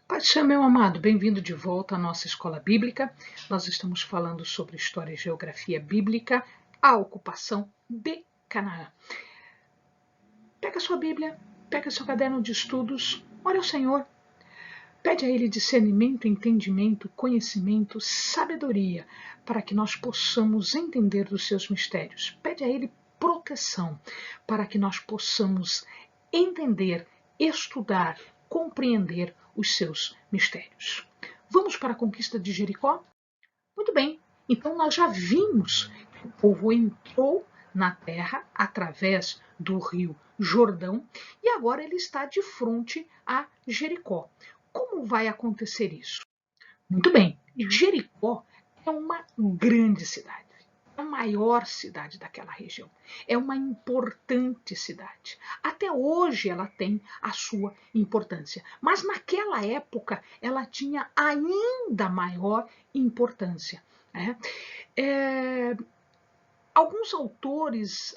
Paixão, meu amado, bem-vindo de volta à nossa escola bíblica. Nós estamos falando sobre história e geografia bíblica, a ocupação de Canaã. Pega sua Bíblia, pega seu caderno de estudos, ore ao Senhor, pede a Ele discernimento, entendimento, conhecimento, sabedoria, para que nós possamos entender dos seus mistérios. Pede a Ele proteção, para que nós possamos entender, estudar, compreender os seus mistérios. Vamos para a conquista de Jericó? Muito bem, então nós já vimos que o povo entrou na terra através do rio Jordão e agora ele está de frente a Jericó. Como vai acontecer isso? Muito bem, Jericó é uma grande cidade. É a maior cidade daquela região. É uma importante cidade. Até hoje ela tem a sua importância. Mas naquela época ela tinha ainda maior importância. Né? Alguns autores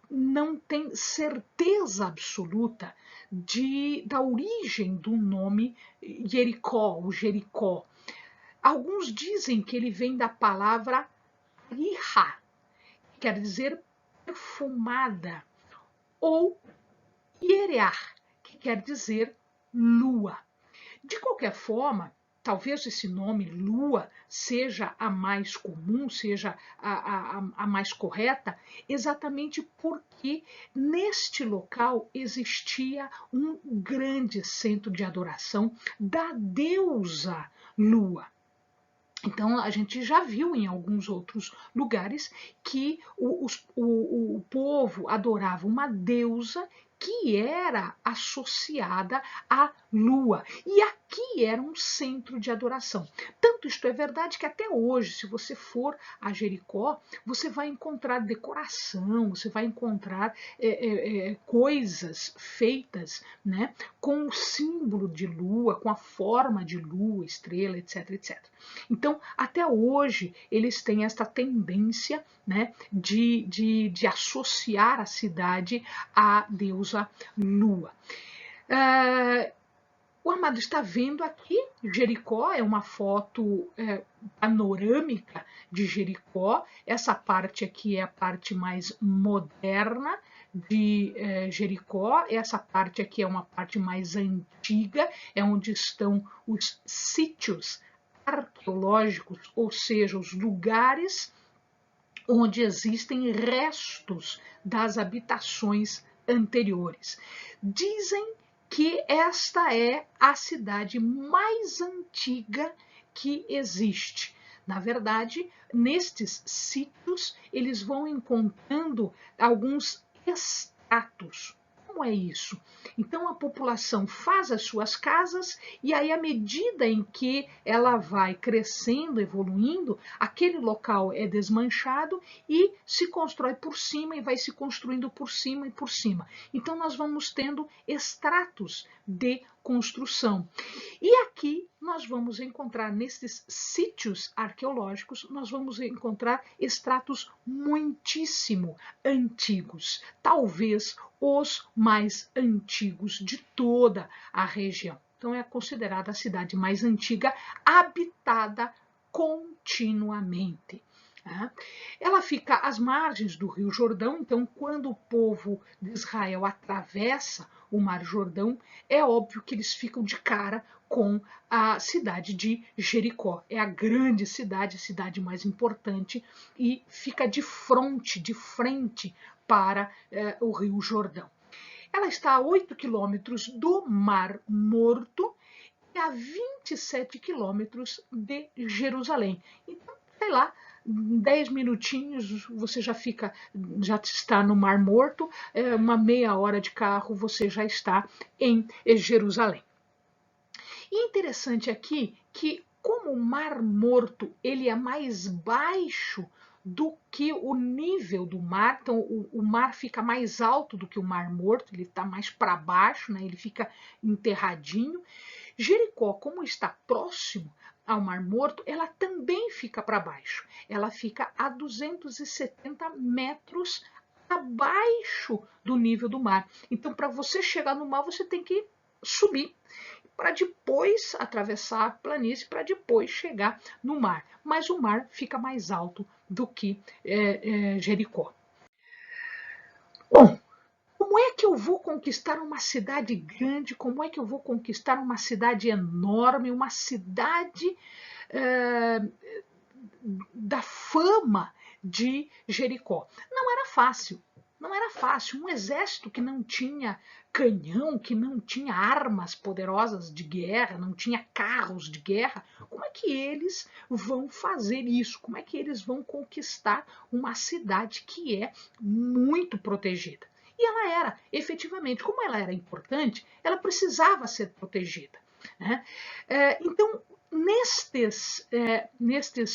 não têm certeza absoluta da origem do nome Jericó, o Jericó. Alguns dizem que ele vem da palavra riha, que quer dizer perfumada, ou ierear, que quer dizer lua. De qualquer forma, talvez esse nome lua seja a mais comum, seja a mais correta, exatamente porque neste local existia um grande centro de adoração da deusa lua. Então, a gente já viu em alguns outros lugares que o povo adorava uma deusa que era associada à lua. E aqui era um centro de adoração. Tanto isto é verdade que até hoje, se você for a Jericó, você vai encontrar decoração, você vai encontrar coisas feitas, né, com o símbolo de lua, com a forma de lua, estrela, etc, etc. Então, até hoje, eles têm esta tendência, né, de associar a cidade à deusa Lua. O amado está vendo aqui, Jericó é uma foto panorâmica de Jericó. Essa parte aqui é a parte mais moderna de Jericó. Essa parte aqui é uma parte mais antiga, é onde estão os sítios arqueológicos, ou seja, os lugares onde existem restos das habitações anteriores. Dizem que esta é a cidade mais antiga que existe. Na verdade, nestes sítios, eles vão encontrando alguns estratos. Como é isso? Então a população faz as suas casas e aí à medida em que ela vai crescendo, evoluindo, aquele local é desmanchado e se constrói por cima e vai se construindo por cima e por cima. Então nós vamos tendo estratos de construção. E aqui nós vamos encontrar, nesses sítios arqueológicos, nós vamos encontrar estratos muitíssimo antigos, talvez os mais antigos de toda a região. Então é considerada a cidade mais antiga habitada continuamente. Ela fica às margens do Rio Jordão, então quando o povo de Israel atravessa o Mar Jordão, é óbvio que eles ficam de cara com a cidade de Jericó. É a grande cidade, a cidade mais importante, e fica de frente para o Rio Jordão. Ela está a 8 quilômetros do Mar Morto e a 27 quilômetros de Jerusalém. Então, sei lá, 10 minutinhos você já está no Mar Morto, uma meia hora de carro você já está em Jerusalém. E interessante aqui que como o Mar Morto ele é mais baixo do que o nível do mar, então o mar fica mais alto do que o Mar Morto, ele está mais para baixo, né? Ele fica enterradinho. Jericó, como está próximo ao Mar Morto, ela também fica para baixo. Ela fica a 270 metros abaixo do nível do mar. Então, para você chegar no mar, você tem que subir. para depois atravessar a planície, para depois chegar no mar. Mas o mar fica mais alto do que Jericó. Bom, como é que eu vou conquistar uma cidade grande? Como é que eu vou conquistar uma cidade enorme, uma cidade da fama de Jericó? Não era fácil. Não era fácil. Um exército que não tinha canhão, que não tinha armas poderosas de guerra, não tinha carros de guerra, como é que eles vão fazer isso? Como é que eles vão conquistar uma cidade que é muito protegida? E ela era, efetivamente, como ela era importante, ela precisava ser protegida. Né? Então, nestes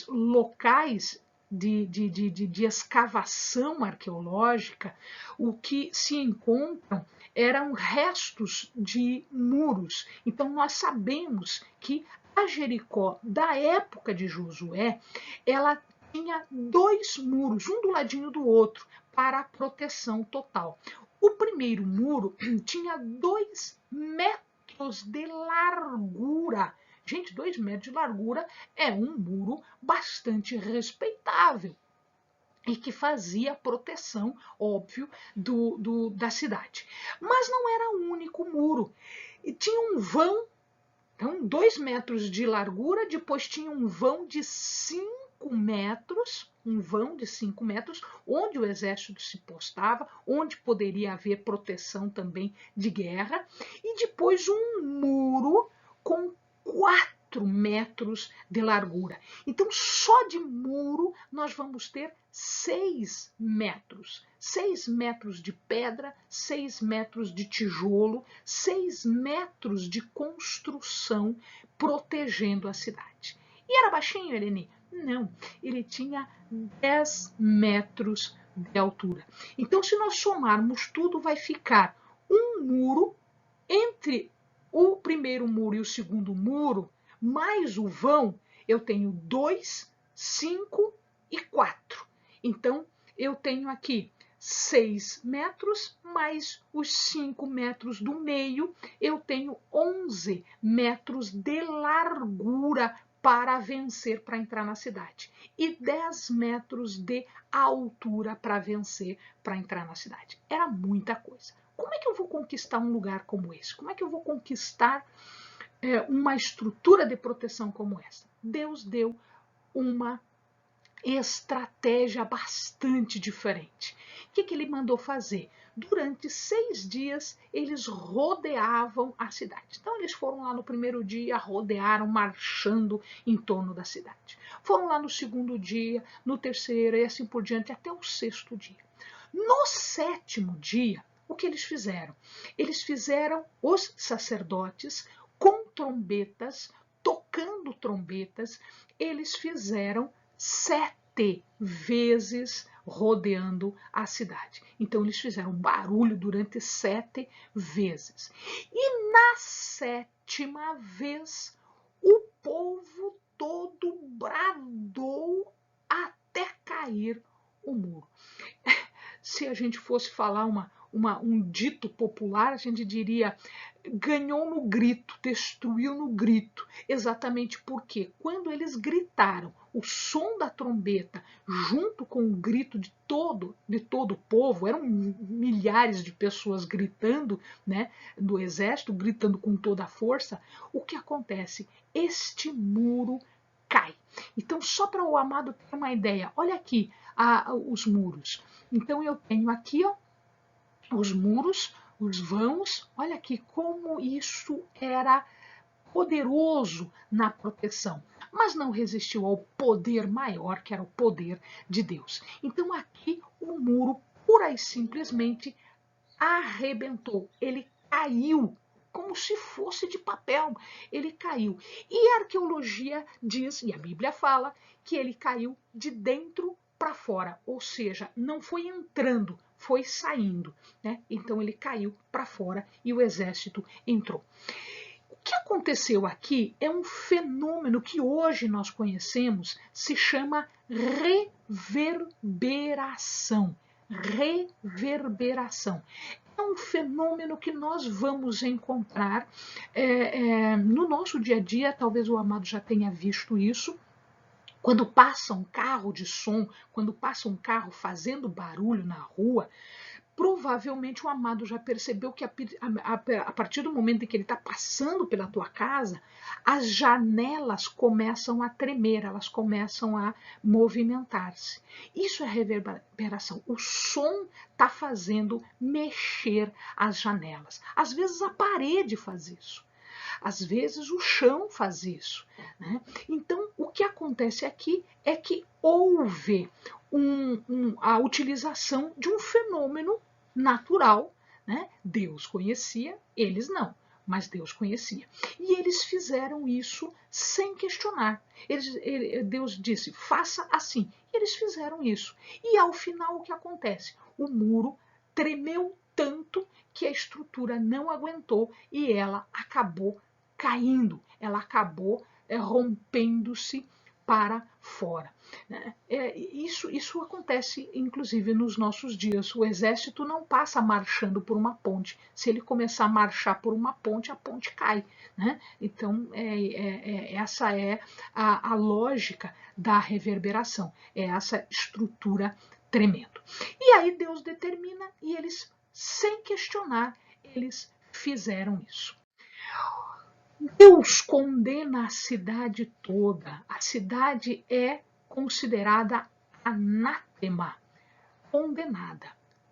locais de escavação arqueológica, o que se encontram eram restos de muros. Então, nós sabemos que a Jericó da época de Josué, ela tinha 2 muros, um do ladinho do outro, para a proteção total. O primeiro muro tinha 2 metros de largura. Gente, 2 metros de largura é um muro bastante respeitável e que fazia proteção, óbvio, da cidade. Mas não era o único muro. E tinha um vão, então 2 metros de largura, depois tinha um vão de 5 metros, onde o exército se postava, onde poderia haver proteção também de guerra, e depois um muro com 4 metros de largura. Então, só de muro nós vamos ter 6 metros. 6 metros de pedra, 6 metros de tijolo, 6 metros de construção protegendo a cidade. E era baixinho, Eleni? Não, ele tinha 10 metros de altura. Então, se nós somarmos tudo, vai ficar um muro entre o primeiro muro e o segundo muro, mais o vão, eu tenho 2, 5 e 4. Então, eu tenho aqui 6 metros, mais os 5 metros do meio, eu tenho 11 metros de largura para vencer, para entrar na cidade. E 10 metros de altura para vencer, para entrar na cidade. Era muita coisa. Como é que eu vou conquistar um lugar como esse? Como é que eu vou conquistar uma estrutura de proteção como essa? Deus deu uma estratégia bastante diferente. O que ele mandou fazer? Durante 6 dias, eles rodeavam a cidade. Então, eles foram lá no primeiro dia, rodearam, marchando em torno da cidade. Foram lá no segundo dia, no terceiro e assim por diante, até o 6º dia. No 7º dia, o que eles fizeram? Eles fizeram os sacerdotes com trombetas, tocando trombetas, eles fizeram 7 vezes rodeando a cidade. Então, eles fizeram barulho durante 7 vezes. E na 7ª vez, o povo todo bradou até cair o muro. Se a gente fosse falar um dito popular, a gente diria ganhou no grito, destruiu no grito. Exatamente porque quando eles gritaram, o som da trombeta, junto com o grito de todo o povo, eram milhares de pessoas gritando, né, do exército, gritando com toda a força, o que acontece? Este muro cai. Então, só para o amado ter uma ideia, olha aqui os muros. Então, eu tenho aqui os muros, os vãos, olha aqui como isso era poderoso na proteção, mas não resistiu ao poder maior, que era o poder de Deus. Então, aqui o muro, pura e simplesmente, arrebentou, ele caiu, como se fosse de papel, ele caiu. E a arqueologia diz, e a Bíblia fala, que ele caiu de dentro para fora, ou seja, não foi entrando, foi saindo, né? Então ele caiu para fora e o exército entrou. O que aconteceu aqui é um fenômeno que hoje nós conhecemos, se chama reverberação. Reverberação. é um fenômeno que nós vamos encontrar no nosso dia a dia. Talvez o amado já tenha visto isso. Quando passa um carro de som, quando passa um carro fazendo barulho na rua, provavelmente o amado já percebeu que a partir do momento em que ele está passando pela tua casa, as janelas começam a tremer, elas começam a movimentar-se. Isso é reverberação. O som está fazendo mexer as janelas. Às vezes a parede faz isso. Às vezes o chão faz isso, né? Então, o que acontece aqui é que houve a utilização de um fenômeno natural, né? Deus conhecia, eles não, mas Deus conhecia. E eles fizeram isso sem questionar. Deus disse, faça assim. E eles fizeram isso. E ao final o que acontece? O muro tremeu tanto que a estrutura não aguentou e ela acabou caindo, ela acabou rompendo-se para fora. Isso acontece, inclusive, nos nossos dias. O exército não passa marchando por uma ponte. Se ele começar a marchar por uma ponte, a ponte cai, né? Então, essa é a lógica da reverberação, é essa estrutura tremendo. E aí Deus determina e eles, sem questionar, eles fizeram isso. Deus condena a cidade toda. A cidade é considerada anátema, condenada.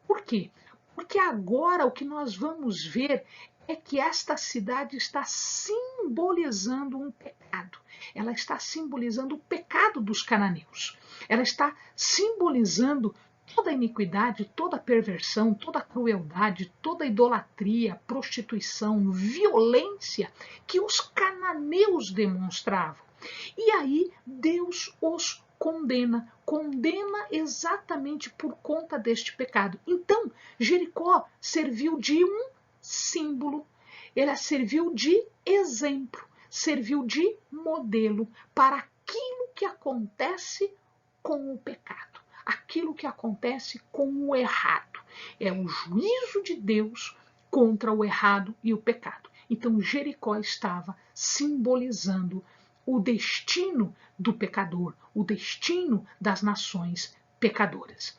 Por quê? Porque agora o que nós vamos ver é que esta cidade está simbolizando um pecado. Ela está simbolizando o pecado dos cananeus. Ela está simbolizando toda a iniquidade, toda a perversão, toda a crueldade, toda a idolatria, prostituição, violência que os cananeus demonstravam. E aí Deus os condena exatamente por conta deste pecado. Então, Jericó serviu de um símbolo, ela serviu de exemplo, serviu de modelo para aquilo que acontece com o pecado, aquilo que acontece com o errado. É o juízo de Deus contra o errado e o pecado. Então, Jericó estava simbolizando o destino do pecador, o destino das nações pecadoras.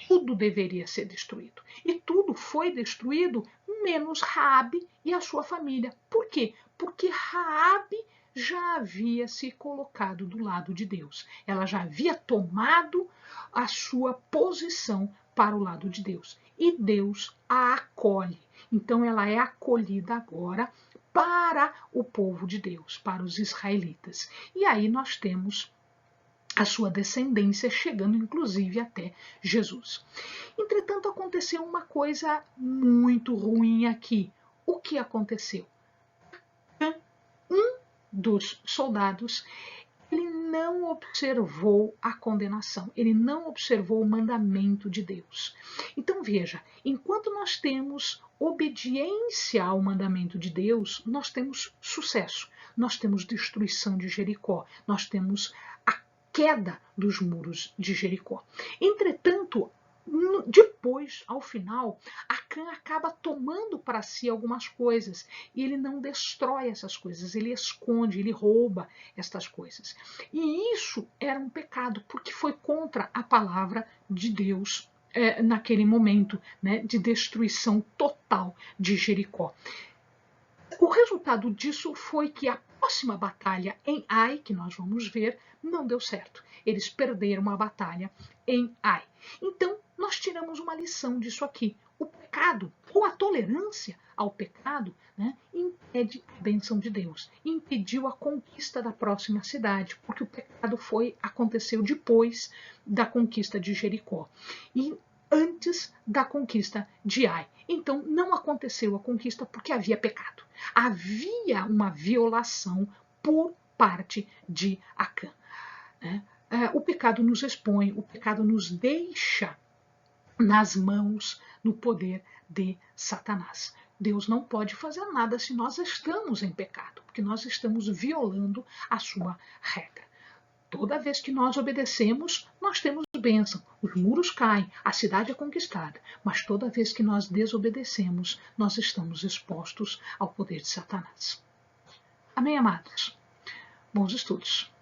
Tudo deveria ser destruído. E tudo foi destruído, menos Raabe e a sua família. Por quê? Porque Raabe já havia se colocado do lado de Deus. Ela já havia tomado a sua posição para o lado de Deus. E Deus a acolhe. Então ela é acolhida agora para o povo de Deus, para os israelitas. E aí nós temos a sua descendência chegando inclusive até Jesus. Entretanto, aconteceu uma coisa muito ruim aqui. O que aconteceu? Um dos soldados, ele não observou a condenação, ele não observou o mandamento de Deus. Então veja, enquanto nós temos obediência ao mandamento de Deus, nós temos sucesso, nós temos destruição de Jericó, nós temos a queda dos muros de Jericó. Entretanto, depois, ao final, Acã acaba tomando para si algumas coisas e ele não destrói essas coisas, ele esconde, ele rouba estas coisas. E isso era um pecado, porque foi contra a palavra de Deus naquele momento, né, de destruição total de Jericó. O resultado disso foi que a próxima batalha em Ai, que nós vamos ver, não deu certo. Eles perderam a batalha em Ai. Então, nós tiramos uma lição disso aqui. O pecado, ou a tolerância ao pecado, né, impede a bênção de Deus. Impediu a conquista da próxima cidade, porque o pecado aconteceu depois da conquista de Jericó. E antes da conquista de Ai. Então, não aconteceu a conquista porque havia pecado. Havia uma violação por parte de Acã. O pecado nos expõe, o pecado nos deixa nas mãos, no poder de Satanás. Deus não pode fazer nada se nós estamos em pecado, porque nós estamos violando a sua regra. Toda vez que nós obedecemos, nós temos bênção. Os muros caem, a cidade é conquistada. Mas toda vez que nós desobedecemos, nós estamos expostos ao poder de Satanás. Amém, amados? Bons estudos.